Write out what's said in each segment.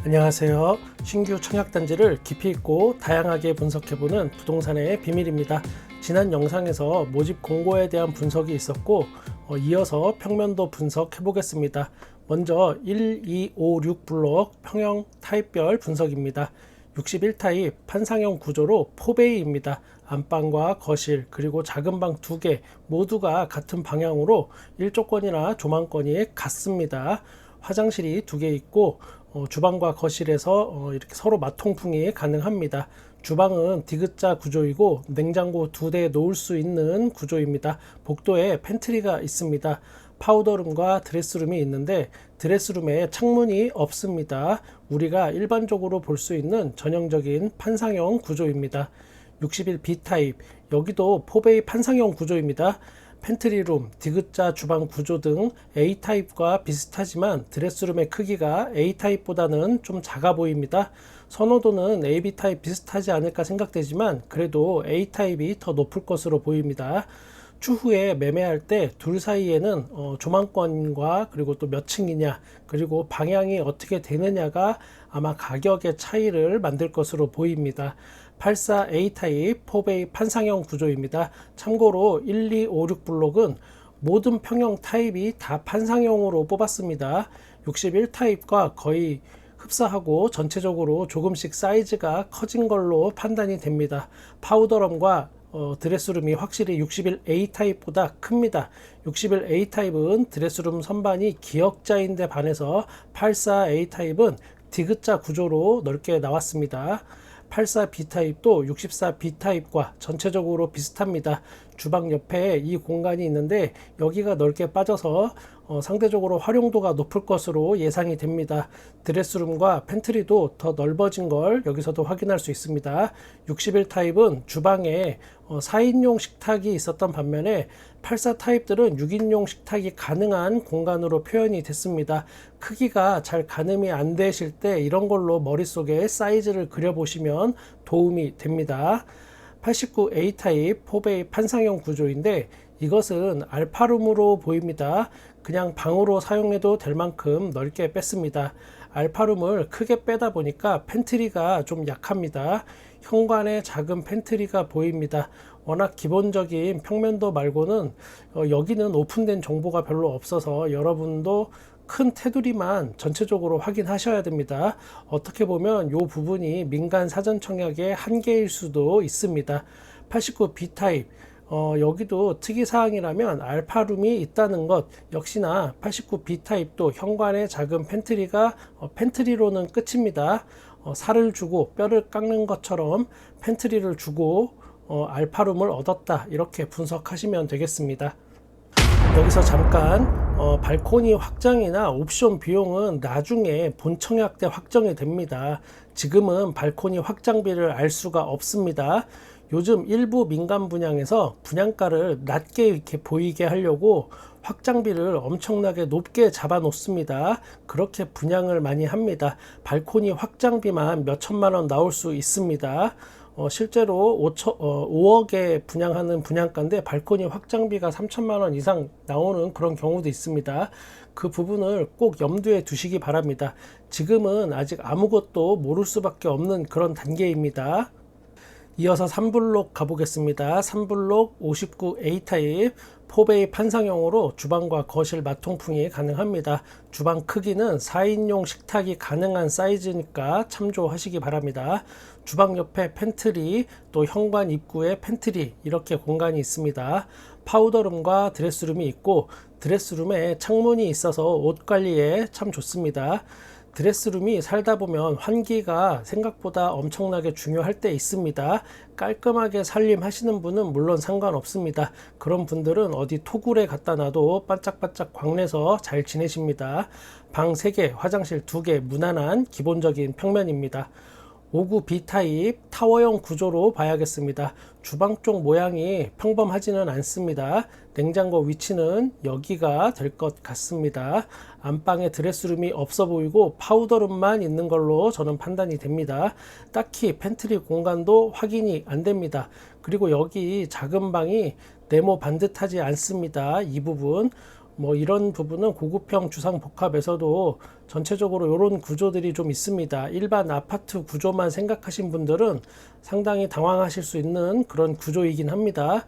안녕하세요. 신규 청약단지를 깊이 있고 다양하게 분석해보는 부동산의 비밀입니다. 지난 영상에서 모집 공고에 대한 분석이 있었고 이어서 평면도 분석해 보겠습니다. 먼저 1, 2, 5, 6 블록 평형 타입별 분석입니다. 61타입 판상형 구조로 4베이입니다. 안방과 거실 그리고 작은 방 2개 모두가 같은 방향으로 일조권이나 조망권이 같습니다. 화장실이 2개 있고 주방과 거실에서 이렇게 서로 맞통풍이 가능합니다. 주방은 디귿자 구조이고 냉장고 2대 놓을 수 있는 구조입니다. 복도에 팬트리가 있습니다. 파우더룸과 드레스룸이 있는데 드레스룸에 창문이 없습니다. 우리가 일반적으로 볼 수 있는 전형적인 판상형 구조입니다. 61B 타입, 여기도 4베이 판상형 구조입니다. 팬트리룸, 디귿자 주방 구조 등 A타입과 비슷하지만 드레스룸의 크기가 A타입보다는 좀 작아 보입니다. 선호도는 AB타입 비슷하지 않을까 생각되지만 그래도 A타입이 더 높을 것으로 보입니다. 추후에 매매할 때 둘 사이에는 조망권과 그리고 또 몇 층이냐 그리고 방향이 어떻게 되느냐가 아마 가격의 차이를 만들 것으로 보입니다. 84A 타입 4베이 판상형 구조입니다. 참고로 1, 2, 5, 6 블록은 모든 평형 타입이 다 판상형으로 뽑았습니다. 61 타입과 거의 흡사하고 전체적으로 조금씩 사이즈가 커진 걸로 판단이 됩니다. 파우더룸과 드레스룸이 확실히 61A 타입보다 큽니다. 61A 타입은 드레스룸 선반이 기역자인데 반해서 84A 타입은 디귿자 구조로 넓게 나왔습니다. 84B 타입도 64B 타입과 전체적으로 비슷합니다. 주방 옆에 이 공간이 있는데 여기가 넓게 빠져서 상대적으로 활용도가 높을 것으로 예상이 됩니다. 드레스룸과 팬트리도 더 넓어진 걸 여기서도 확인할 수 있습니다. 61 타입은 주방에 4인용 식탁이 있었던 반면에 84 타입들은 6인용 식탁이 가능한 공간으로 표현이 됐습니다. 크기가 잘 가늠이 안 되실 때 이런 걸로 머릿속에 사이즈를 그려보시면 도움이 됩니다. 89A 타입 4베이 판상형 구조인데 이것은 알파룸으로 보입니다. 그냥 방으로 사용해도 될 만큼 넓게 뺐습니다. 알파룸을 크게 빼다 보니까 팬트리가 좀 약합니다. 현관에 작은 팬트리가 보입니다. 워낙 기본적인 평면도 말고는 여기는 오픈된 정보가 별로 없어서 여러분도 큰 테두리만 전체적으로 확인하셔야 됩니다. 어떻게 보면 이 부분이 민간 사전 청약의 한계일 수도 있습니다. 89B 타입 여기도 특이사항이라면 알파룸이 있다는 것 역시나 89B 타입도 현관에 작은 팬트리가 팬트리로는 끝입니다. 살을 주고 뼈를 깎는 것처럼 팬트리를 주고 알파룸을 얻었다 이렇게 분석하시면 되겠습니다. 여기서 잠깐 발코니 확장이나 옵션 비용은 나중에 본청약 때 확정이 됩니다. 지금은 발코니 확장비를 알 수가 없습니다. 요즘 일부 민간 분양에서 분양가를 낮게 이렇게 보이게 하려고 확장비를 엄청나게 높게 잡아 놓습니다. 그렇게 분양을 많이 합니다. 발코니 확장비만 몇 천만 원 나올 수 있습니다. 실제로 5억에 분양하는 분양가인데 발코니 확장비가 3천만 원 이상 나오는 그런 경우도 있습니다. 그 부분을 꼭 염두에 두시기 바랍니다. 지금은 아직 아무것도 모를 수밖에 없는 그런 단계입니다. 이어서 3블록 가보겠습니다. 3블록 59A 타입 4베이 판상형으로 주방과 거실 마통풍이 가능합니다. 주방 크기는 4인용 식탁이 가능한 사이즈니까 참조하시기 바랍니다. 주방 옆에 팬트리, 또 현관 입구에 팬트리 이렇게 공간이 있습니다. 파우더룸과 드레스룸이 있고 드레스룸에 창문이 있어서 옷 관리에 참 좋습니다. 드레스룸이 살다 보면 환기가 생각보다 엄청나게 중요할 때 있습니다. 깔끔하게 살림하시는 분은 물론 상관없습니다. 그런 분들은 어디 토굴에 갖다 놔도 반짝반짝 광내서 잘 지내십니다. 방 3개, 화장실 2개 무난한 기본적인 평면입니다. 59B 타입 타워형 구조로 봐야겠습니다. 주방 쪽 모양이 평범하지는 않습니다. 냉장고 위치는 여기가 될 것 같습니다. 안방에 드레스룸이 없어 보이고 파우더룸만 있는 걸로 저는 판단이 됩니다. 딱히 팬트리 공간도 확인이 안 됩니다. 그리고 여기 작은 방이 네모 반듯하지 않습니다. 이 부분 뭐 이런 부분은 고급형 주상복합에서도 전체적으로 이런 구조들이 좀 있습니다. 일반 아파트 구조만 생각하신 분들은 상당히 당황하실 수 있는 그런 구조이긴 합니다.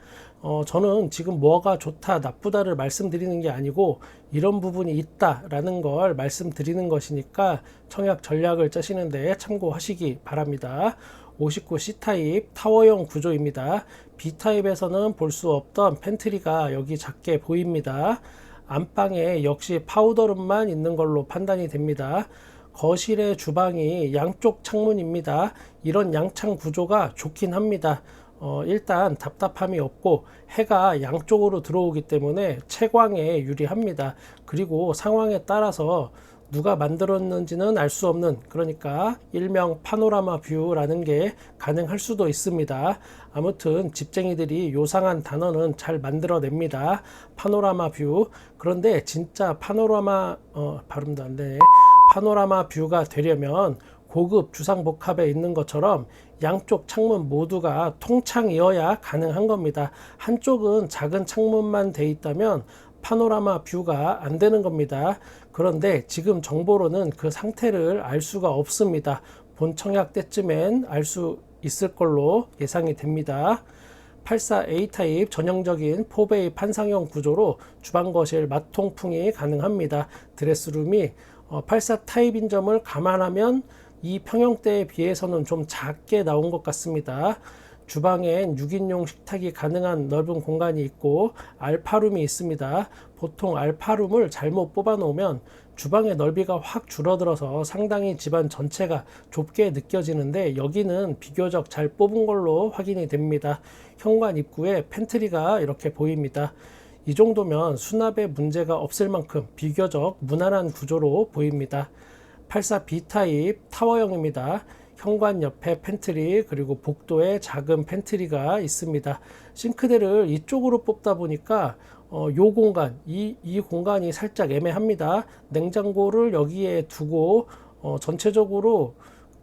저는 지금 뭐가 좋다 나쁘다를 말씀드리는 게 아니고 이런 부분이 있다라는 걸 말씀드리는 것이니까 청약 전략을 짜시는 데 참고하시기 바랍니다. 59C타입 타워형 구조입니다. B타입에서는 볼 수 없던 팬트리가 여기 작게 보입니다. 안방에 역시 파우더룸만 있는 걸로 판단이 됩니다. 거실의 주방이 양쪽 창문입니다. 이런 양창 구조가 좋긴 합니다. 일단 답답함이 없고 해가 양쪽으로 들어오기 때문에 채광에 유리합니다. 그리고 상황에 따라서 누가 만들었는지는 알 수 없는, 그러니까 일명 파노라마 뷰라는 게 가능할 수도 있습니다. 아무튼 집쟁이들이 요상한 단어는 잘 만들어냅니다. 파노라마 뷰. 그런데 진짜 발음도 안 되네. 파노라마 뷰가 되려면 고급 주상복합에 있는 것처럼 양쪽 창문 모두가 통창이어야 가능한 겁니다. 한쪽은 작은 창문만 돼 있다면 파노라마 뷰가 안 되는 겁니다. 그런데 지금 정보로는 그 상태를 알 수가 없습니다. 본 청약 때쯤엔 알 수 있을 걸로 예상이 됩니다. 84A 타입 전형적인 4베이 판상형 구조로 주방 거실 맞통풍이 가능합니다. 드레스룸이 84 타입인 점을 감안하면 이 평형대에 비해서는 좀 작게 나온 것 같습니다. 주방엔 6인용 식탁이 가능한 넓은 공간이 있고 알파룸이 있습니다. 보통 알파룸을 잘못 뽑아 놓으면 주방의 넓이가 확 줄어들어서 상당히 집안 전체가 좁게 느껴지는데 여기는 비교적 잘 뽑은 걸로 확인이 됩니다. 현관 입구에 팬트리가 이렇게 보입니다. 이 정도면 수납에 문제가 없을 만큼 비교적 무난한 구조로 보입니다. 84B 타입 타워형입니다. 현관 옆에 팬트리 그리고 복도에 작은 팬트리가 있습니다. 싱크대를 이쪽으로 뽑다 보니까 요 공간, 이 공간이 살짝 애매합니다. 냉장고를 여기에 두고 전체적으로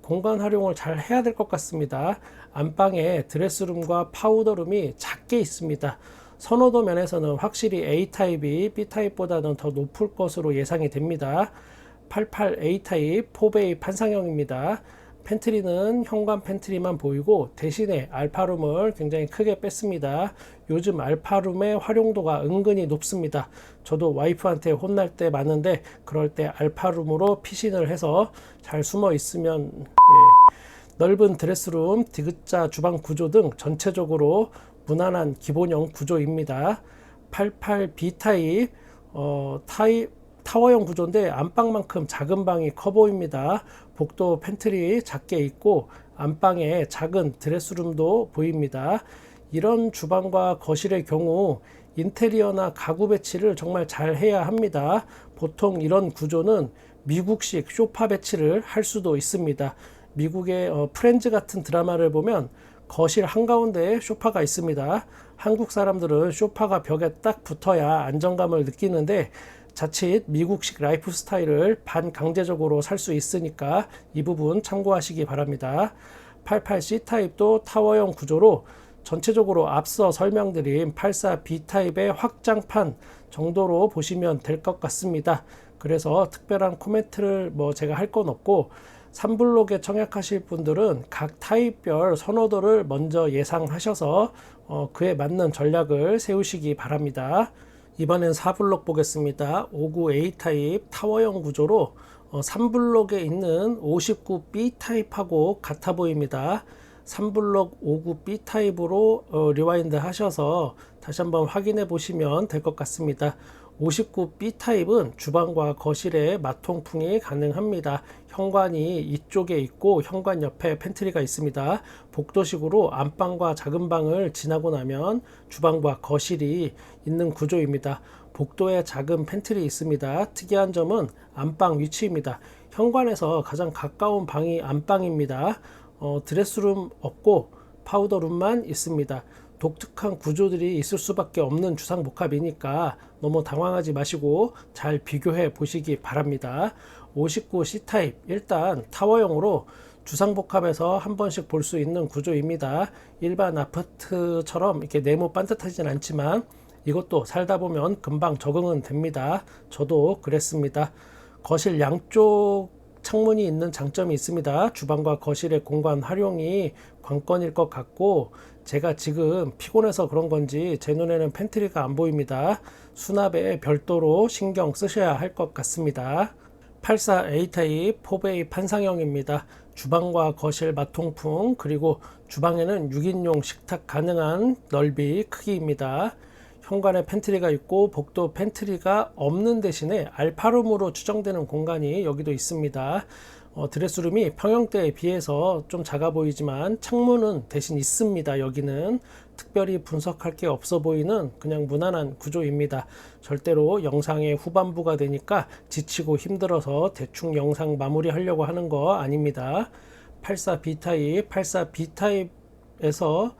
공간 활용을 잘 해야 될 것 같습니다. 안방에 드레스룸과 파우더룸이 작게 있습니다. 선호도 면에서는 확실히 A타입이 B타입보다는 더 높을 것으로 예상이 됩니다. 88A 타입 4베이 판상형입니다. 팬트리는 현관 팬트리만 보이고 대신에 알파룸을 굉장히 크게 뺐습니다. 요즘 알파룸의 활용도가 은근히 높습니다. 저도 와이프한테 혼날 때 많은데 그럴 때 알파룸으로 피신을 해서 잘 숨어 있으면 넓은 드레스룸, 디귿자 주방 구조 등 전체적으로 무난한 기본형 구조입니다. 88B 타입 타워형 구조인데 안방만큼 작은 방이 커 보입니다. 복도 팬트리 작게 있고 안방에 작은 드레스룸도 보입니다. 이런 주방과 거실의 경우 인테리어나 가구 배치를 정말 잘 해야 합니다. 보통 이런 구조는 미국식 소파 배치를 할 수도 있습니다. 미국의 프렌즈 같은 드라마를 보면 거실 한가운데에 소파가 있습니다. 한국 사람들은 소파가 벽에 딱 붙어야 안정감을 느끼는데 자칫 미국식 라이프 스타일을 반강제적으로 살 수 있으니까 이 부분 참고하시기 바랍니다. 88C 타입도 타워형 구조로 전체적으로 앞서 설명드린 84B 타입의 확장판 정도로 보시면 될 것 같습니다. 그래서 특별한 코멘트를 제가 할 건 없고 3블록에 청약하실 분들은 각 타입별 선호도를 먼저 예상하셔서 그에 맞는 전략을 세우시기 바랍니다. 이번엔 4블록 보겠습니다. 59A 타입 타워형 구조로 3블록에 있는 59B 타입하고 같아 보입니다. 3블록 59B 타입으로 리와인드 하셔서 다시 한번 확인해 보시면 될 것 같습니다. 59B 타입은 주방과 거실에 마통풍이 가능합니다. 현관이 이쪽에 있고 현관 옆에 팬트리가 있습니다. 복도식으로 안방과 작은 방을 지나고 나면 주방과 거실이 있는 구조입니다. 복도에 작은 팬트리 있습니다. 특이한 점은 안방 위치입니다. 현관에서 가장 가까운 방이 안방입니다. 드레스룸 없고 파우더룸만 있습니다. 독특한 구조들이 있을 수밖에 없는 주상복합이니까 너무 당황하지 마시고 잘 비교해 보시기 바랍니다. 59C 타입 일단 타워형으로 주상복합에서 한 번씩 볼 수 있는 구조입니다. 일반 아파트처럼 이렇게 네모 반듯하진 않지만 이것도 살다 보면 금방 적응은 됩니다. 저도 그랬습니다. 거실 양쪽 창문이 있는 장점이 있습니다. 주방과 거실의 공간 활용이 관건일 것 같고, 제가 지금 피곤해서 그런 건지 제 눈에는 팬트리가 안 보입니다. 수납에 별도로 신경 쓰셔야 할 것 같습니다. 84A 타입 4베이 판상형입니다. 주방과 거실 마통풍, 그리고 주방에는 6인용 식탁 가능한 넓이 크기입니다. 현관에 팬트리가 있고 복도 팬트리가 없는 대신에 알파룸으로 추정되는 공간이 여기도 있습니다. 드레스룸이 평형대에 비해서 좀 작아 보이지만 창문은 대신 있습니다. 여기는 특별히 분석할 게 없어 보이는 그냥 무난한 구조입니다. 절대로 영상의 후반부가 되니까 지치고 힘들어서 대충 영상 마무리하려고 하는 거 아닙니다. 84B 타입, 84B 타입에서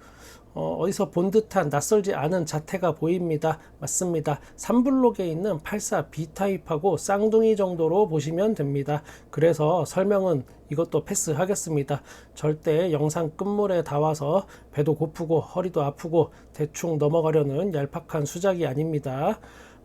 어디서 본 듯한 낯설지 않은 자태가 보입니다. 맞습니다. 3블록에 있는 84B 타입하고 쌍둥이 정도로 보시면 됩니다. 그래서 설명은 이것도 패스하겠습니다. 절대 영상 끝물에 다 와서 배도 고프고 허리도 아프고 대충 넘어가려는 얄팍한 수작이 아닙니다.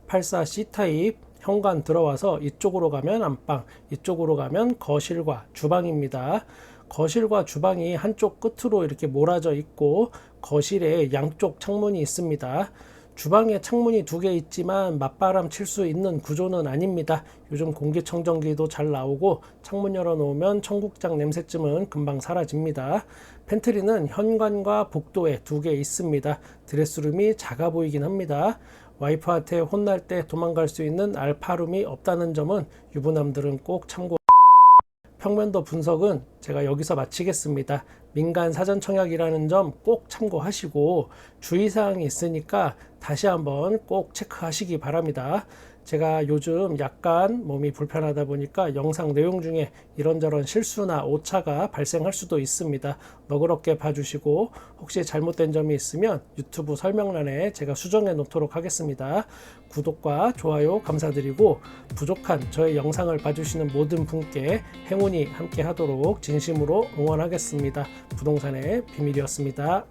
84C 타입 현관 들어와서 이쪽으로 가면 안방, 이쪽으로 가면 거실과 주방입니다. 거실과 주방이 한쪽 끝으로 이렇게 몰아져 있고 거실에 양쪽 창문이 있습니다. 주방에 창문이 2개 있지만 맞바람 칠 수 있는 구조는 아닙니다. 요즘 공기청정기도 잘 나오고 창문 열어놓으면 청국장 냄새쯤은 금방 사라집니다. 팬트리는 현관과 복도에 2개 있습니다. 드레스룸이 작아 보이긴 합니다. 와이프한테 혼날 때 도망갈 수 있는 알파룸이 없다는 점은 유부남들은 꼭 참고. 평면도 분석은 제가 여기서 마치겠습니다. 민간 사전 청약이라는 점 꼭 참고하시고 주의사항이 있으니까 다시 한번 꼭 체크하시기 바랍니다. 제가 요즘 약간 몸이 불편하다 보니까 영상 내용 중에 이런저런 실수나 오차가 발생할 수도 있습니다. 너그럽게 봐주시고 혹시 잘못된 점이 있으면 유튜브 설명란에 제가 수정해 놓도록 하겠습니다. 구독과 좋아요 감사드리고 부족한 저의 영상을 봐주시는 모든 분께 행운이 함께 하도록 진심으로 응원하겠습니다. 부동산의 비밀이었습니다.